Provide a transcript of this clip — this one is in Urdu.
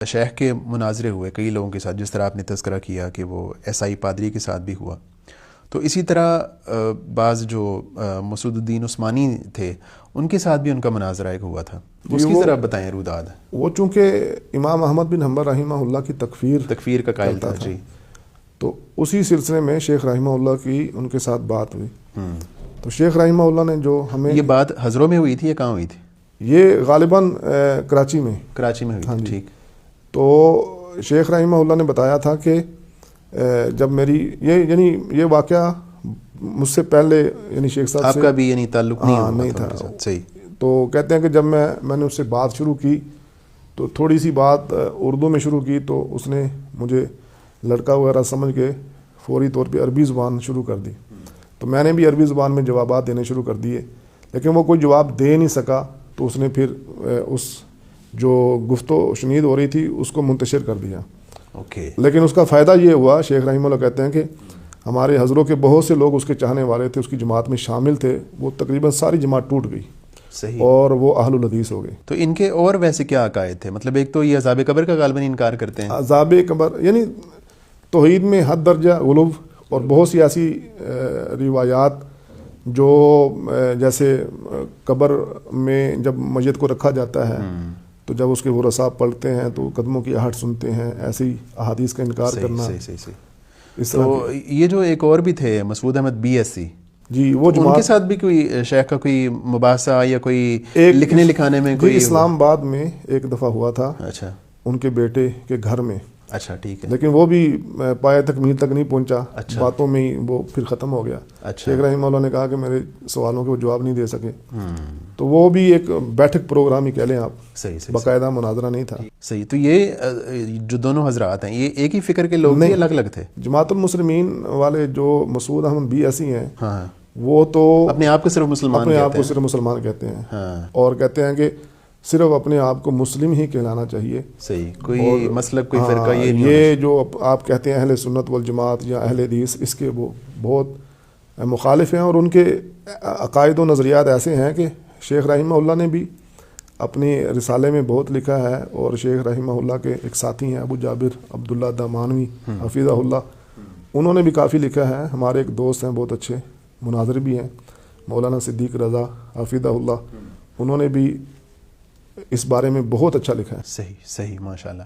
شیخ کے مناظرے ہوئے کئی لوگوں کے ساتھ، جس طرح آپ نے تذکرہ کیا کہ وہ عیسائی پادری کے ساتھ بھی ہوا، تو اسی طرح بعض جو مسعود الدین عثمانی تھے ان کے ساتھ بھی ان کا مناظرہ ایک ہوا تھا، اس کی ذرا بتائیں روداد۔ وہ چونکہ امام احمد بن حنبل رحمہ اللہ کی تکفیر کا قائل تھا جی، تو اسی سلسلے میں شیخ رحمہ اللہ کی ان کے ساتھ بات ہوئی۔ تو شیخ رحمہ اللہ نے جو ہمیں، یہ بات حضروں میں ہوئی تھی یا کہاں ہوئی تھی؟ یہ غالباً کراچی میں ہوئی تھی، ٹھیک۔ تو شیخ رحمہ اللہ نے بتایا تھا کہ جب میری یہ واقعہ مجھ سے پہلے یعنی شیخ صاحب آپ کا بھی یعنی تعلق نہیں تھا، صحیح۔ تو کہتے ہیں کہ جب میں نے اس سے بات شروع کی تو تھوڑی سی بات اردو میں شروع کی، تو اس نے مجھے لڑکا وغیرہ سمجھ کے فوری طور پہ عربی زبان شروع کر دی، تو میں نے بھی عربی زبان میں جوابات دینے شروع کر دیے، لیکن وہ کوئی جواب دے نہیں سکا، تو اس نے پھر اس جو گفت و شنید ہو رہی تھی اس کو منتشر کر دیا۔ لیکن اس کا فائدہ یہ ہوا، شیخ رحمہ اللہ کہتے ہیں کہ ہمارے حضروں کے بہت سے لوگ اس کے چاہنے والے تھے، اس کی جماعت میں شامل تھے، وہ تقریباً ساری جماعت ٹوٹ گئی، صحیح، اور وہ اہل الحدیث ہو گئے۔ تو ان کے اور ویسے کیا عقائد تھے؟ مطلب ایک تو یہ عذاب قبر کا غالباً انکار کرتے ہیں، عذاب قبر یعنی توحید میں حد درجہ غلو، اور بہت سی ایسی روایات جو جیسے قبر میں جب میت کو رکھا جاتا ہے تو جب اس کے ورثاء پلٹتے ہیں تو قدموں کی آہٹ سنتے ہیں، ایسی احادیث کا انکار کرنا۔ اس طرح تو یہ جو ایک اور بھی تھے مسعود احمد BSc جی، وہ ان کے ساتھ بھی کوئی شیخ کا کوئی مباحثہ یا کوئی لکھنے لکھانے میں کوئی؟ اسلام آباد میں ایک دفعہ ہوا تھا، اچھا، ان کے بیٹے کے گھر میں، اچھا ٹھیک ہے، لیکن وہ بھی پائے تکمیل تک نہیں پہنچا، باتوں میں ہی وہ پھر ختم ہو گیا۔ شیخ رحمہ اللہ نے کہا کہ میرے سوالوں کے وہ جواب نہیں دے سکے، تو وہ بھی ایک بیٹھک پروگرام ہی کہہ لیں آپ، باقاعدہ مناظرہ نہیں تھا۔ صحیح، تو یہ جو دونوں حضرات ہیں یہ ایک ہی فکر کے لوگ نہیں، الگ الگ تھے؟ جماعت المسلمین والے جو مسعود احمد BSc ہیں، وہ تو اپنے آپ کو صرف مسلمان کہتے ہیں، اور کہتے ہیں کہ صرف اپنے آپ کو مسلم ہی کہلانا چاہیے۔ صحیح، کوئی مسلک کوئی فرقہ یہ نہیں، یہ جو آپ کہتے ہیں اہل سنت والجماعت یا اہل حدیث، اس کے وہ بہت مخالف ہیں، اور ان کے عقائد و نظریات ایسے ہیں کہ شیخ رحمہ اللہ نے بھی اپنی رسالے میں بہت لکھا ہے، اور شیخ رحمہ اللہ کے ایک ساتھی ہیں ابو جابر عبداللہ دامانوی حفظہ اللہ، انہوں نے بھی کافی لکھا ہے۔ ہمارے ایک دوست ہیں بہت اچھے مناظر بھی ہیں، مولانا صدیق رضا حفظہ اللہ، انہوں نے بھی اس بارے میں بہت اچھا لکھا ہے۔ صحیح، ماشاءاللہ۔